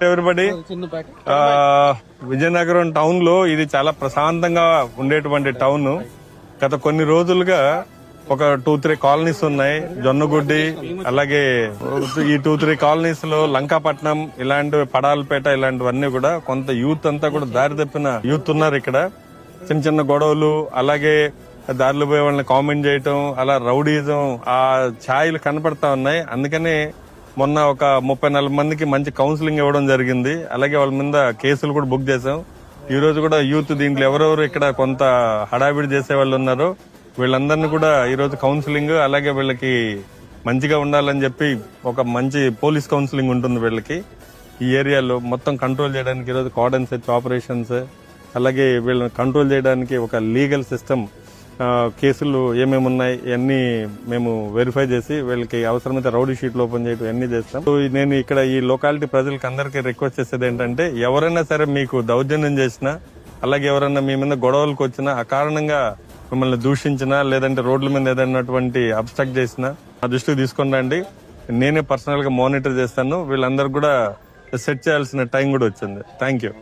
Everybody Vizianagaram town లో ఇది చాలా ప్రశాంతంగా ఉండేటువంటి టౌన్. గత కొన్ని రోజులుగా ఒక 2-3 కాలనీస్ ఉన్నాయి. జొన్నగుడ్డి, అలాగే ఈ 2-3 కాలనీస్ లో లంకాపట్నం, ఇలాంటి పడాలపేట, ఇలాంటివన్నీ కూడా కొంత యూత్ అంతా కూడా దారి తప్పిన యూత్ ఉన్నారు ఇక్కడ. చిన్న చిన్న గొడవలు, అలాగే దారిలో పోయే వాళ్ళని కామెంట్ చేయటం, అలా రౌడీజం, ఆ ఛాయలు కనపడతా ఉన్నాయి. అందుకని మొన్న ఒక 30-40 మందికి మంచి కౌన్సిలింగ్ ఇవ్వడం జరిగింది. అలాగే వాళ్ళ మీద కేసులు కూడా బుక్ చేశాం. ఈ రోజు కూడా యూత్ దీంట్లో ఎవరెవరు ఇక్కడ కొంత హడావిడి చేసే వాళ్ళు ఉన్నారో వీళ్ళందరినీ కూడా ఈ రోజు కౌన్సిలింగ్, అలాగే వీళ్ళకి మంచిగా ఉండాలని చెప్పి ఒక మంచి పోలీస్ కౌన్సిలింగ్ ఉంటుంది వీళ్ళకి. ఈ ఏరియాలో మొత్తం కంట్రోల్ చేయడానికి ఈరోజు కార్డన్ సెర్చ్ ఆపరేషన్స్, అలాగే వీళ్ళని కంట్రోల్ చేయడానికి ఒక లీగల్ సిస్టమ్, కేసులు ఏమేమి ఉన్నాయి ఇవన్నీ మేము వెరిఫై చేసి వీళ్ళకి అవసరమైతే రౌడీ షీట్లు ఓపెన్ చేయడం ఇవన్నీ చేస్తాం. నేను ఇక్కడ ఈ లొకాలిటీ ప్రజలకు అందరికీ రిక్వెస్ట్ చేసేది ఏంటంటే, ఎవరైనా సరే మీకు దౌర్జన్యం చేసినా, అలాగే ఎవరైనా మీ మీద గొడవలకు వచ్చినా, అకారణంగా మిమ్మల్ని దూషించినా, లేదంటే రోడ్ల మీద ఏదైనటువంటి అబ్స్ట్రక్ట్ చేసినా ఆ దృష్టికి తీసుకుని రండి. నేనే పర్సనల్ గా మానిటర్ చేస్తాను. వీళ్ళందరూ కూడా సెట్ చేయాల్సిన టైం కూడా వచ్చింది. Thank you.